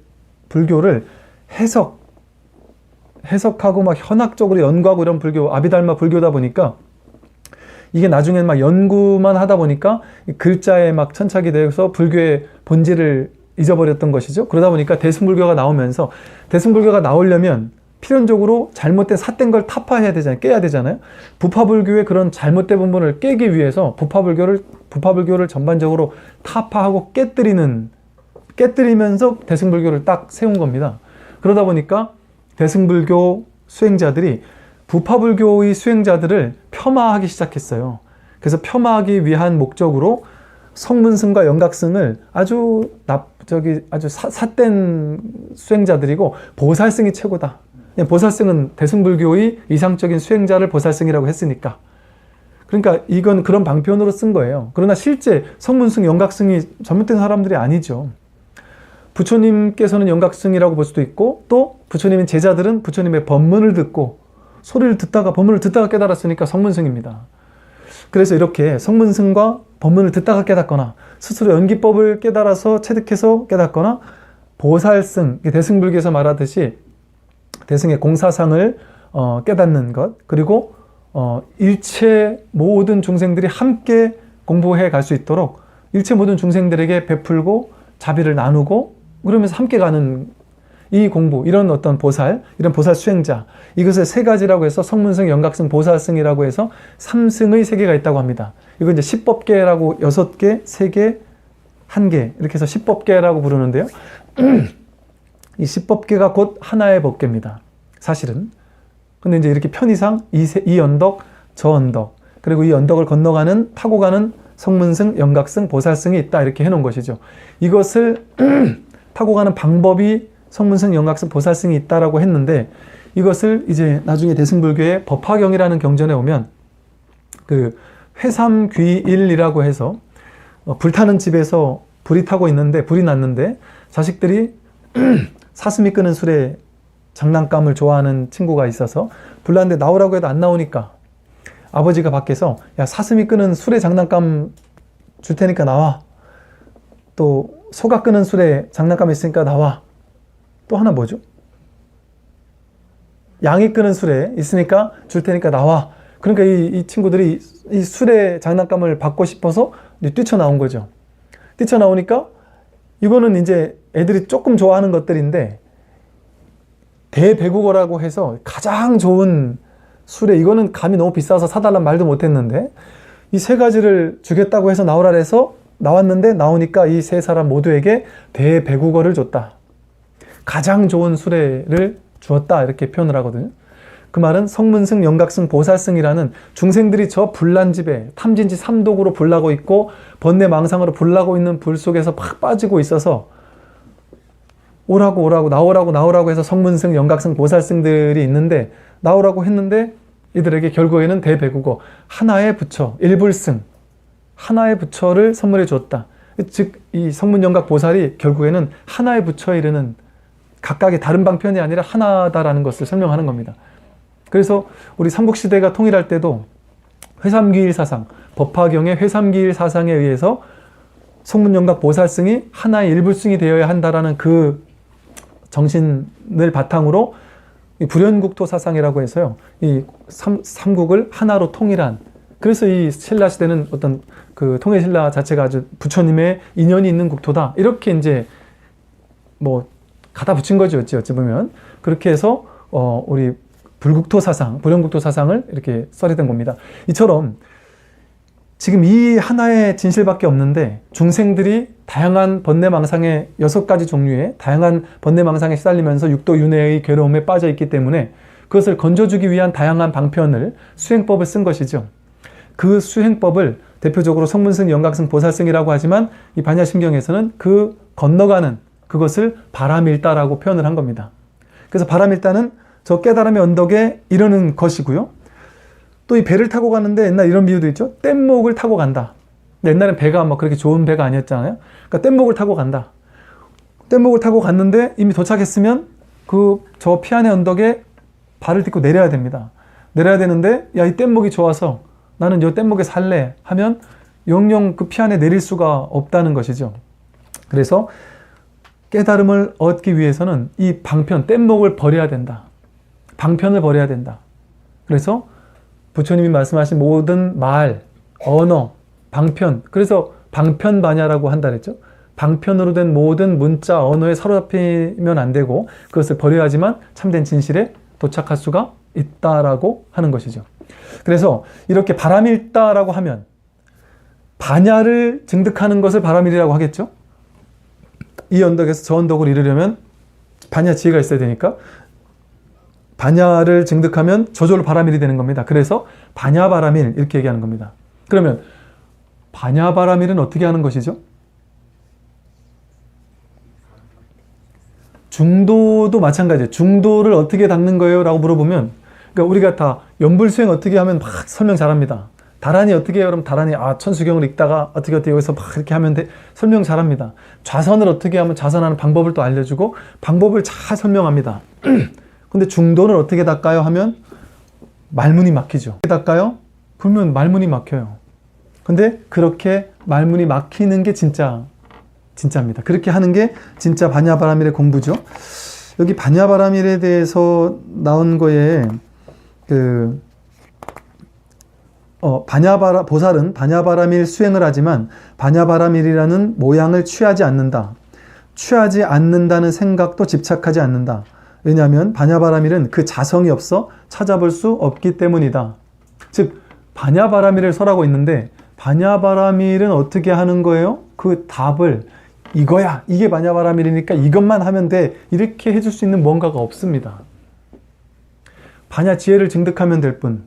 불교를 해석하고 막 현학적으로 연구하고 이런 불교, 아비달마 불교다 보니까 이게 나중에 막 연구만 하다 보니까 글자에 막 천착이 되어서 불교의 본질을 잊어버렸던 것이죠. 그러다 보니까 대승불교가 나오면서, 대승불교가 나오려면 필연적으로 잘못된 삿된 걸 타파해야 되잖아요. 깨야 되잖아요. 부파불교의 그런 잘못된 부분을 깨기 위해서 부파불교를 전반적으로 타파하고 깨뜨리면서 대승불교를 딱 세운 겁니다. 그러다 보니까 대승불교 수행자들이 부파불교의 수행자들을 폄하하기 시작했어요. 그래서 폄하하기 위한 목적으로 성문승과 연각승을 아주 삿된 수행자들이고 보살승이 최고다. 보살승은 대승불교의 이상적인 수행자를 보살승이라고 했으니까. 그러니까 이건 그런 방편으로 쓴 거예요. 그러나 실제 성문승, 연각승이 잘못된 사람들이 아니죠. 부처님께서는 연각승이라고 볼 수도 있고, 또 부처님의 제자들은 부처님의 법문을 듣고 소리를 듣다가 법문을 듣다가 깨달았으니까 성문승입니다. 그래서 이렇게 성문승과 법문을 듣다가 깨닫거나 스스로 연기법을 깨달아서 체득해서 깨닫거나 보살승, 대승불교에서 말하듯이 대승의 공사상을 깨닫는 것, 그리고 일체 모든 중생들이 함께 공부해 갈 수 있도록 일체 모든 중생들에게 베풀고 자비를 나누고 그러면서 함께 가는 이 공부, 이런 어떤 보살, 이런 보살 수행자, 이것을 세 가지라고 해서 성문승, 연각승, 보살승이라고 해서 3승의 세계가 있다고 합니다. 이거 이제 10법계라고 6개, 3개, 1개 이렇게 해서 10법계라고 부르는데요. 이 10법계가 곧 하나의 법계입니다. 사실은. 근데 이제 이렇게 편의상 이 언덕, 저 언덕, 그리고 이 언덕을 건너가는, 타고 가는 성문승, 연각승, 보살승이 있다 이렇게 해놓은 것이죠. 이것을 타고 가는 방법이 성문승, 연각승, 보살승이 있다라고 했는데, 이것을 이제 나중에 대승불교의 법화경이라는 경전에 오면 그 회삼귀일이라고 해서 불타는 집에서 불이 났는데 자식들이 사슴이 끄는 술에 장난감을 좋아하는 친구가 있어서 불났는데 나오라고 해도 안 나오니까 아버지가 밖에서 야, 사슴이 끄는 술에 장난감 줄 테니까 나와. 또 소가 끄는 술에 장난감 있으니까 나와. 또 하나 뭐죠? 양이 끄는 술에 있으니까 줄 테니까 나와. 그러니까 이 친구들이 이 술에 장난감을 받고 싶어서 뛰쳐나온 거죠. 뛰쳐나오니까 이거는 이제 애들이 조금 좋아하는 것들인데 대배국어라고 해서 가장 좋은 수레, 이거는 감이 너무 비싸서 사달란 말도 못했는데 이 세 가지를 주겠다고 해서 나오라 해서 나왔는데, 나오니까 이 세 사람 모두에게 대배국어를 줬다. 가장 좋은 수레를 주었다, 이렇게 표현을 하거든요. 그 말은 성문승, 영각승, 보살승이라는 중생들이 저 불난집에 탐진치 삼독으로 불나고 있고 번뇌망상으로 불나고 있는 불 속에서 팍 빠지고 있어서 오라고 나오라고 해서 성문승, 영각승, 보살승들이 있는데 나오라고 했는데 이들에게 결국에는 대배국어, 하나의 부처, 일불승, 하나의 부처를 선물해 주었다. 즉 이 성문영각 보살이 결국에는 하나의 부처에 이르는, 각각의 다른 방편이 아니라 하나다라는 것을 설명하는 겁니다. 그래서 우리 삼국시대가 통일할 때도 회삼기일 사상, 법화경의 회삼기일 사상에 의해서 성문영각 보살승이 하나의 일불승이 되어야 한다라는 그 정신을 바탕으로 이 불연국토 사상이라고 해서요, 이 삼국을 하나로 통일한, 그래서 이 신라 시대는 어떤 그 통일신라 자체가 아주 부처님의 인연이 있는 국토다, 이렇게 이제 뭐 갖다 붙인 거죠, 어찌 보면. 그렇게 해서 우리 불국토 사상, 불연국토 사상을 이렇게 써리된 겁니다. 이처럼 지금 이 하나의 진실밖에 없는데 중생들이 다양한 번뇌망상의 6가지 종류의 다양한 번뇌망상에 시달리면서 육도윤회의 괴로움에 빠져 있기 때문에 그것을 건져주기 위한 다양한 방편을, 수행법을 쓴 것이죠. 그 수행법을 대표적으로 성문승, 영각승, 보살승이라고 하지만 이 반야심경에서는 그 건너가는 그것을 바람일다라고 표현을 한 겁니다. 그래서 바람일다는 저 깨달음의 언덕에 이르는 것이고요. 또 이 배를 타고 가는데 옛날 이런 비유도 있죠. 뗏목을 타고 간다. 옛날엔 배가 뭐 그렇게 좋은 배가 아니었잖아요. 그러니까 뗏목을 타고 간다. 뗏목을 타고 갔는데 이미 도착했으면 그 저 피안의 언덕에 발을 딛고 내려야 됩니다. 내려야 되는데 야, 이 뗏목이 좋아서 나는 이 뗏목에 살래 하면 영영 그 피안에 내릴 수가 없다는 것이죠. 그래서 깨달음을 얻기 위해서는 이 방편, 뗏목을 버려야 된다. 방편을 버려야 된다. 그래서 부처님이 말씀하신 모든 말, 언어, 방편, 그래서 방편반야라고 한다 그랬죠. 방편으로 된 모든 문자, 언어에 사로잡히면 안 되고 그것을 버려야지만 참된 진실에 도착할 수가 있다라고 하는 것이죠. 그래서 이렇게 바람일다라고 하면 반야를 증득하는 것을 바람일이라고 하겠죠. 이 언덕에서 저 언덕을 이루려면 반야 지혜가 있어야 되니까 반야를 증득하면 저절로 바람일이 되는 겁니다. 그래서 반야바람일 이렇게 얘기하는 겁니다. 그러면 반야바람일은 어떻게 하는 것이죠? 중도도 마찬가지예요. 중도를 어떻게 닦는 거예요? 라고 물어보면, 그러니까 우리가 다 연불수행 어떻게 하면 막 설명 잘합니다. 다란이 어떻게 해요? 그럼 다란이 천수경을 읽다가 어떻게 여기서 막 이렇게 하면 돼. 설명 잘합니다. 좌선을 어떻게 하면 좌선하는 방법을 또 알려주고 방법을 잘 설명합니다. 근데 중도는 어떻게 닦아요? 하면 말문이 막히죠. 어떻게 닦아요? 그러면 말문이 막혀요. 근데 그렇게 말문이 막히는 게 진짜입니다. 그렇게 하는 게 진짜 반야바라밀의 공부죠. 여기 반야바라밀에 대해서 나온 거에 보살은 반야바라밀 수행을 하지만 반야바라밀이라는 모양을 취하지 않는다. 취하지 않는다는 생각도 집착하지 않는다. 왜냐하면 반야바라밀은 그 자성이 없어 찾아볼 수 없기 때문이다. 즉 반야바라밀을 설하고 있는데 반야바라밀은 어떻게 하는 거예요? 그 답을 이거야, 이게 반야바라밀이니까 이것만 하면 돼, 이렇게 해줄 수 있는 뭔가가 없습니다. 반야 지혜를 증득하면 될 뿐,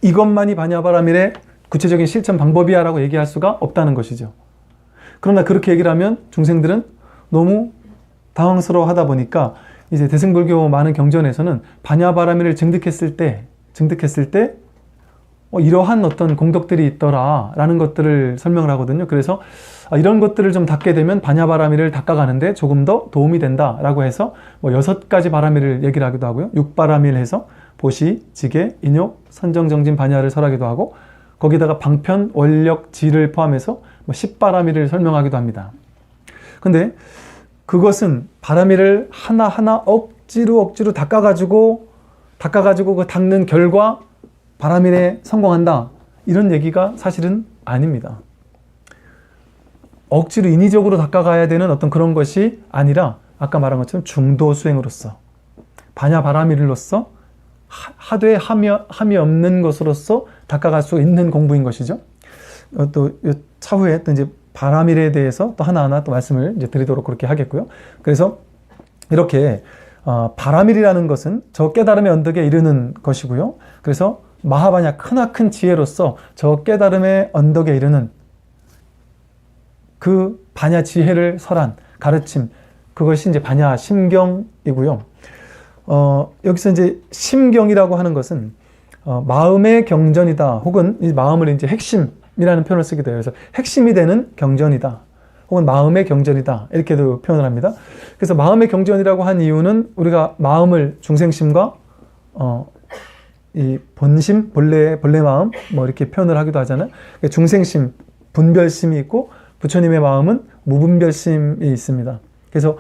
이것만이 반야바라밀의 구체적인 실천 방법이야 라고 얘기할 수가 없다는 것이죠. 그러나 그렇게 얘기를 하면 중생들은 너무 당황스러워 하다 보니까 이제 대승불교 많은 경전에서는 반야바라밀을 증득했을 때 이러한 어떤 공덕들이 있더라 라는 것들을 설명을 하거든요. 그래서 이런 것들을 좀 닦게 되면 반야바라밀을 닦아가는데 조금 더 도움이 된다 라고 해서 6가지 바라밀을 얘기를 하기도 하고요. 6바라밀 해서 보시, 지계, 인욕, 선정정진, 반야를 설하기도 하고 거기다가 방편, 원력, 지를 포함해서 10바라밀을 설명하기도 합니다. 근데 그것은 바라밀을 하나하나 억지로 닦아가지고 그 닦는 결과 바라밀에 성공한다, 이런 얘기가 사실은 아닙니다. 억지로 인위적으로 닦아가야 되는 어떤 그런 것이 아니라 아까 말한 것처럼 중도 수행으로서 반야바라밀로서 하되 함이 없는 것으로서 닦아갈 수 있는 공부인 것이죠. 또 차후에 또 이제 바라밀에 대해서 또 하나하나 또 말씀을 이제 드리도록 그렇게 하겠고요. 그래서 이렇게 바라밀이라는 것은 저 깨달음의 언덕에 이르는 것이고요. 그래서 마하바냐 크나큰 지혜로서 저 깨달음의 언덕에 이르는 그 반야 지혜를 설한 가르침, 그것이 이제 반야 심경이고요. 여기서 이제 심경이라고 하는 것은 마음의 경전이다, 혹은 이 마음을 이제 핵심이라는 표현을 쓰기도 해요. 그래서 핵심이 되는 경전이다, 혹은 마음의 경전이다, 이렇게도 표현을 합니다. 그래서 마음의 경전이라고 한 이유는 우리가 마음을 중생심과 이 본심, 본래 마음, 뭐 이렇게 표현을 하기도 하잖아요. 중생심, 분별심이 있고 부처님의 마음은 무분별심이 있습니다. 그래서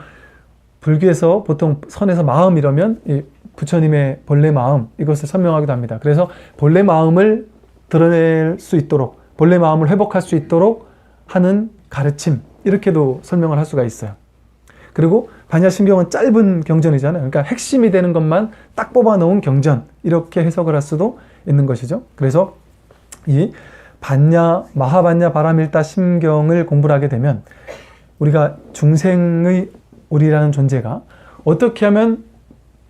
불교에서 보통 선에서 마음 이러면 이 부처님의 본래 마음, 이것을 설명하기도 합니다. 그래서 본래 마음을 드러낼 수 있도록, 본래 마음을 회복할 수 있도록 하는 가르침, 이렇게도 설명을 할 수가 있어요. 그리고 반야심경은 짧은 경전이잖아요. 그러니까 핵심이 되는 것만 딱 뽑아 놓은 경전, 이렇게 해석을 할 수도 있는 것이죠. 그래서 이 마하반야 바라밀다 심경을 공부를 하게 되면 우리가 중생의 우리라는 존재가 어떻게 하면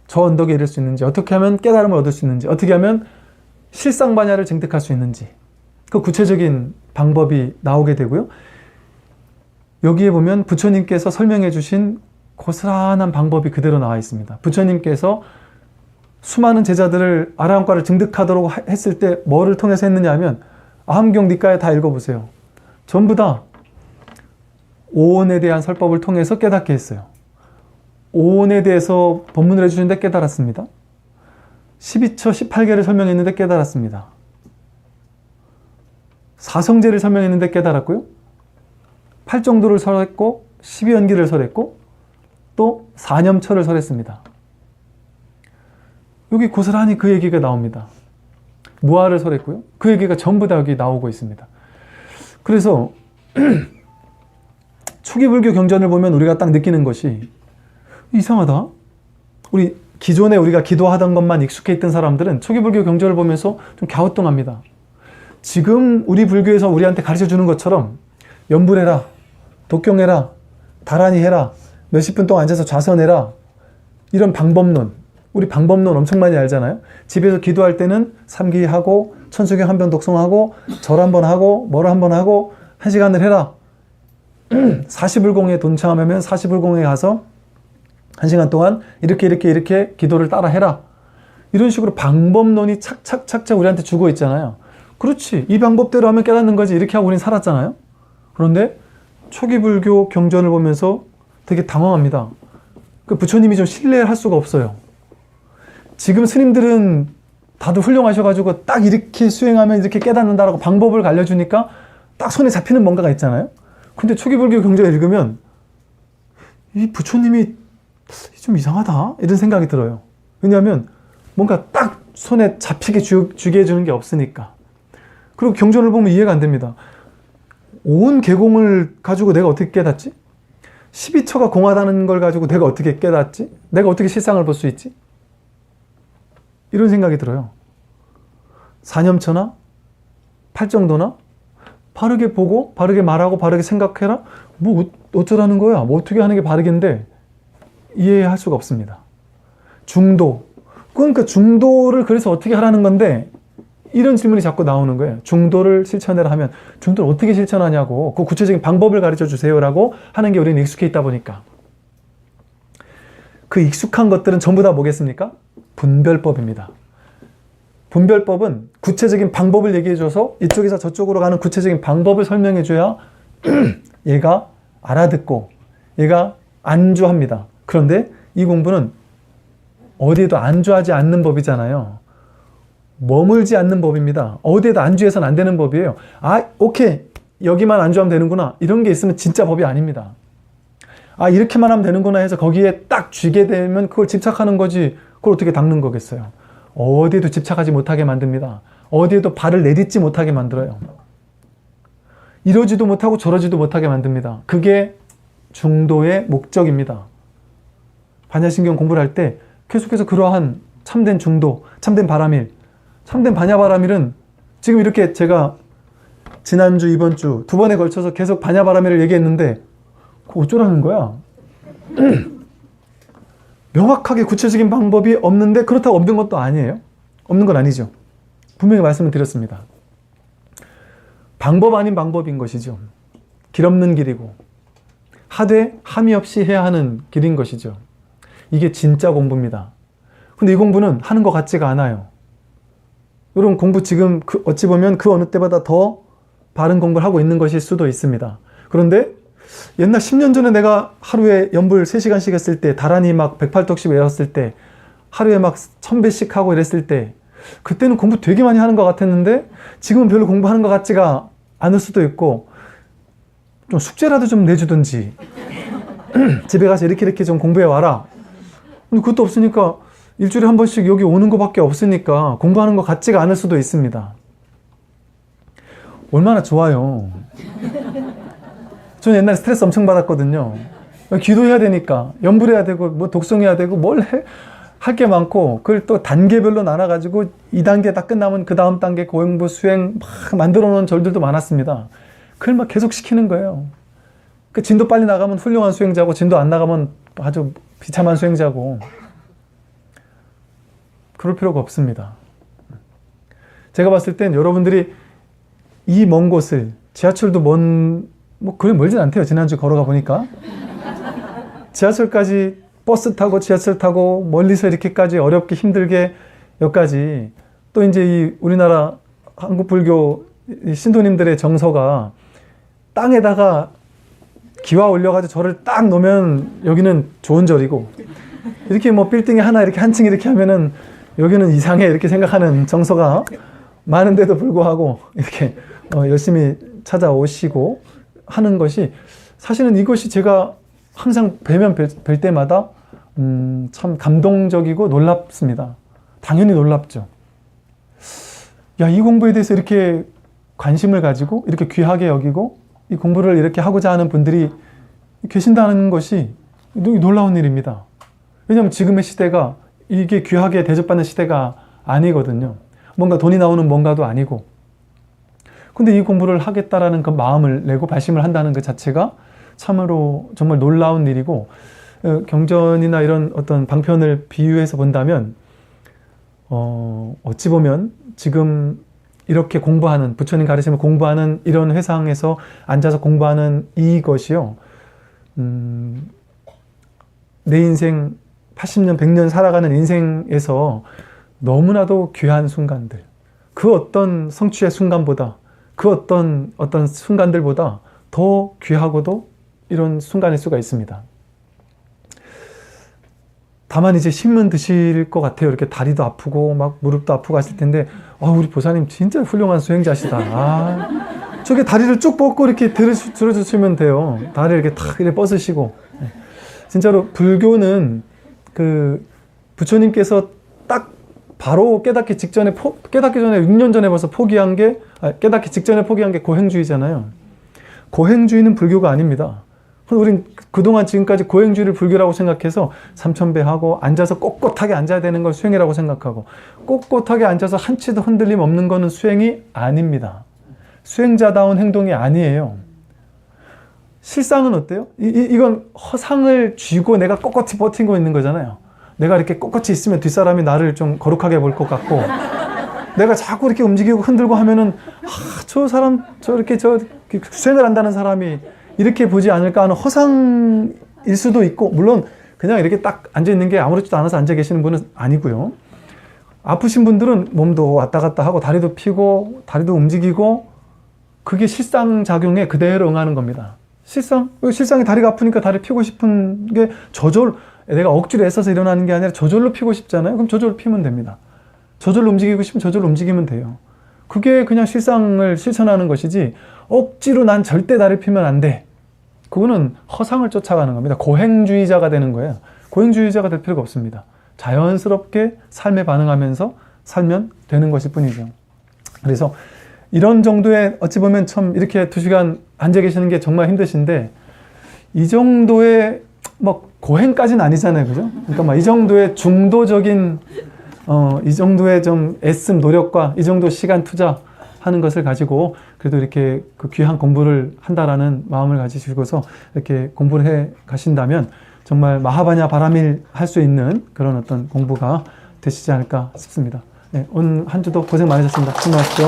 저 언덕에 이를 수 있는지, 어떻게 하면 깨달음을 얻을 수 있는지, 어떻게 하면 실상반야를 증득할 수 있는지, 그 구체적인 방법이 나오게 되고요. 여기에 보면 부처님께서 설명해 주신 고스란한 방법이 그대로 나와 있습니다. 부처님께서 수많은 제자들을 아라한과를 증득하도록 했을 때 뭐를 통해서 했느냐 하면 아함경 니까에 다 읽어보세요. 전부 다 오온에 대한 설법을 통해서 깨닫게 했어요. 오온에 대해서 법문을 해주시는데 깨달았습니다. 12처 18개를 설명했는데 깨달았습니다. 사성제를 설명했는데 깨달았고요. 8정도를 설했고 12연기를 설했고 또 4념처를 설했습니다. 여기 고스란히 그 얘기가 나옵니다. 무아를 설했고요. 그 얘기가 전부 다 여기 나오고 있습니다. 그래서 초기 불교 경전을 보면 우리가 딱 느끼는 것이 이상하다. 우리 기존에 우리가 기도하던 것만 익숙해 있던 사람들은 초기 불교 경전을 보면서 좀 갸우뚱합니다. 지금 우리 불교에서 우리한테 가르쳐 주는 것처럼 염불해라, 독경해라, 다란히 해라, 몇십 분 동안 앉아서 좌선해라, 이런 방법론, 우리 방법론 엄청 많이 알잖아요. 집에서 기도할 때는 삼기하고 천수경 한 병 독송하고 절 한번 하고 뭐를 한번 하고 1시간을 해라. 40불공에 동참하면 40불공에 가서 1시간 동안 이렇게 기도를 따라 해라. 이런 식으로 방법론이 착착착착 우리한테 주고 있잖아요. 그렇지, 이 방법대로 하면 깨닫는 거지, 이렇게 하고 우린 살았잖아요. 그런데 초기 불교 경전을 보면서 되게 당황합니다. 그 부처님이 좀 신뢰할 수가 없어요. 지금 스님들은 다들 훌륭하셔가지고 딱 이렇게 수행하면 이렇게 깨닫는다라고 방법을 알려주니까 딱 손에 잡히는 뭔가가 있잖아요. 근데 초기 불교 경전을 읽으면 이 부처님이 좀 이상하다, 이런 생각이 들어요. 왜냐하면 뭔가 딱 손에 잡히게 주게 해주는 게 없으니까. 그리고 경전을 보면 이해가 안 됩니다. 온 계공을 가지고 내가 어떻게 깨닫지? 12처가 공하다는 걸 가지고 내가 어떻게 깨닫지? 내가 어떻게 실상을 볼 수 있지? 이런 생각이 들어요. 4념처나 8정도나 바르게 보고 바르게 말하고 바르게 생각해라? 뭐 어쩌라는 거야? 뭐 어떻게 하는 게 바르겠는데 이해할 수가 없습니다. 중도. 그러니까 중도를 그래서 어떻게 하라는 건데 이런 질문이 자꾸 나오는 거예요. 중도를 실천해라 하면 중도를 어떻게 실천하냐고, 그 구체적인 방법을 가르쳐 주세요라고 하는 게 우리는 익숙해 있다 보니까. 그 익숙한 것들은 전부 다 뭐겠습니까? 분별법입니다. 분별법은 구체적인 방법을 얘기해줘서 이쪽에서 저쪽으로 가는 구체적인 방법을 설명해줘야 얘가 알아듣고 얘가 안주합니다. 그런데 이 공부는 어디에도 안주하지 않는 법이잖아요. 머물지 않는 법입니다. 어디에도 안주해서는 안 되는 법이에요. 아, 오케이, 여기만 안주하면 되는구나, 이런 게 있으면 진짜 법이 아닙니다. 아, 이렇게만 하면 되는구나 해서 거기에 딱 쥐게 되면 그걸 집착하는 거지, 그걸 어떻게 닦는 거겠어요. 어디에도 집착하지 못하게 만듭니다. 어디에도 발을 내딛지 못하게 만들어요. 이러지도 못하고 저러지도 못하게 만듭니다. 그게 중도의 목적입니다. 반야심경 공부를 할 때 계속해서 그러한 참된 중도, 참된 바라밀, 참된 반야바라밀은 지금 이렇게 제가 지난주, 이번주 두 번에 걸쳐서 계속 반야바라밀을 얘기했는데 그거 어쩌라는 거야? 명확하게 구체적인 방법이 없는데 그렇다고 없는 것도 아니에요. 없는 건 아니죠. 분명히 말씀을 드렸습니다. 방법 아닌 방법인 것이죠. 길 없는 길이고 하되 함이 없이 해야 하는 길인 것이죠. 이게 진짜 공부입니다. 근데 이 공부는 하는 것 같지가 않아요. 여러분 공부 지금 어찌 보면 그 어느 때보다 더 바른 공부를 하고 있는 것일 수도 있습니다. 그런데 옛날 10년 전에 내가 하루에 연불 3시간씩 했을 때, 다란히 막 108독씩 외웠을 때, 하루에 막 1000배씩 하고 이랬을 때, 그때는 공부 되게 많이 하는 것 같았는데 지금은 별로 공부하는 것 같지가 않을 수도 있고, 좀 숙제라도 좀 내주든지 집에 가서 이렇게 좀 공부해 와라. 근데 그것도 없으니까 일주일에 한 번씩 여기 오는 것밖에 없으니까 공부하는 것 같지가 않을 수도 있습니다. 얼마나 좋아요. 저는 옛날에 스트레스 엄청 받았거든요. 기도해야 되니까, 연불해야 되고, 뭐 독송해야 되고, 뭘 할 게 많고, 그걸 또 단계별로 나눠가지고 2단계 딱 끝나면 그 다음 단계 고행부 수행 막 만들어 놓은 절들도 많았습니다. 그걸 막 계속 시키는 거예요. 그 진도 빨리 나가면 훌륭한 수행자고, 진도 안 나가면 아주 비참한 수행자고. 그럴 필요가 없습니다. 제가 봤을 땐 여러분들이 이 먼 곳을, 지하철도 그래 멀진 않대요. 지난주 걸어가 보니까. 지하철까지 버스 타고 지하철 타고 멀리서 이렇게까지 어렵게 힘들게 여기까지, 또 이제 이 우리나라 한국 불교 신도님들의 정서가 땅에다가 기와 올려가지고 절을 딱 놓으면 여기는 좋은 절이고, 이렇게 뭐 빌딩이 하나 이렇게 한 층 이렇게 하면은 여기는 이상해 이렇게 생각하는 정서가 많은데도 불구하고 이렇게 열심히 찾아오시고 하는 것이, 사실은 이것이 제가 항상 뵐 때마다 참 감동적이고 놀랍습니다. 당연히 놀랍죠. 야, 이 공부에 대해서 이렇게 관심을 가지고 이렇게 귀하게 여기고 이 공부를 이렇게 하고자 하는 분들이 계신다는 것이 놀라운 일입니다. 왜냐하면 지금의 시대가 이게 귀하게 대접받는 시대가 아니거든요. 뭔가 돈이 나오는 뭔가도 아니고. 근데 이 공부를 하겠다라는 그 마음을 내고 발심을 한다는 그 자체가 참으로 정말 놀라운 일이고, 경전이나 이런 어떤 방편을 비유해서 본다면 어찌 보면 지금 이렇게 공부하는, 부처님 가르침을 공부하는 이런 회상에서 앉아서 공부하는 이것이요, 내 인생 80년, 100년 살아가는 인생에서 너무나도 귀한 순간들, 그 어떤 성취의 순간보다, 그 어떤 순간들보다 더 귀하고도 이런 순간일 수가 있습니다. 다만 이제 힘은 드실 것 같아요. 이렇게 다리도 아프고 막 무릎도 아프고 하실 텐데, 우리 보사님 진짜 훌륭한 수행자시다. 저게 다리를 쭉 뻗고 이렇게 들어주시면 돼요. 다리를 이렇게 탁 이렇게 뻗으시고. 진짜로 불교는 그 부처님께서 딱 바로 깨닫기 전에 6년 전에 벌써 깨닫기 직전에 포기한 게 고행주의잖아요. 고행주의는 불교가 아닙니다. 우린 그동안 지금까지 고행주의를 불교라고 생각해서 삼천배 하고 앉아서 꼿꼿하게 앉아야 되는 걸 수행이라고 생각하고, 꼿꼿하게 앉아서 한치도 흔들림 없는 거는 수행이 아닙니다. 수행자다운 행동이 아니에요. 실상은 어때요? 이건 허상을 쥐고 내가 꼿꼿이 버티고 있는 거잖아요. 내가 이렇게 꼿꼿이 있으면 뒷사람이 나를 좀 거룩하게 볼 것 같고, 내가 자꾸 이렇게 움직이고 흔들고 하면은 저 사람 저렇게 수행을 한다는 사람이 이렇게 보지 않을까 하는 허상일 수도 있고, 물론 그냥 이렇게 딱 앉아있는 게 아무렇지도 않아서 앉아 계시는 분은 아니고요. 아프신 분들은 몸도 왔다 갔다 하고 다리도 피고 다리도 움직이고, 그게 실상작용에 그대로 응하는 겁니다. 실상이 다리가 아프니까 다리 피고 싶은 게 저절로, 내가 억지로 애써서 일어나는 게 아니라 저절로 피고 싶잖아요. 그럼 저절로 피면 됩니다. 저절로 움직이고 싶으면 저절로 움직이면 돼요. 그게 그냥 실상을 실천하는 것이지, 억지로 난 절대 다리 피면 안 돼, 그거는 허상을 쫓아가는 겁니다. 고행주의자가 되는 거예요. 고행주의자가 될 필요가 없습니다. 자연스럽게 삶에 반응하면서 살면 되는 것일 뿐이죠. 그래서 이런 정도의, 어찌 보면 참 이렇게 2시간 앉아 계시는 게 정말 힘드신데, 이 정도의 뭐 고행까지는 아니잖아요, 그죠? 그러니까 막 이 정도의 중도적인 이 정도의 좀 애씀 노력과 이 정도 시간 투자하는 것을 가지고 그래도 이렇게 그 귀한 공부를 한다라는 마음을 가지시고서 이렇게 공부를 해 가신다면 정말 마하바냐 바라밀 할 수 있는 그런 어떤 공부가 되시지 않을까 싶습니다. 네, 오늘 한 주도 고생 많으셨습니다. 수고하십시오.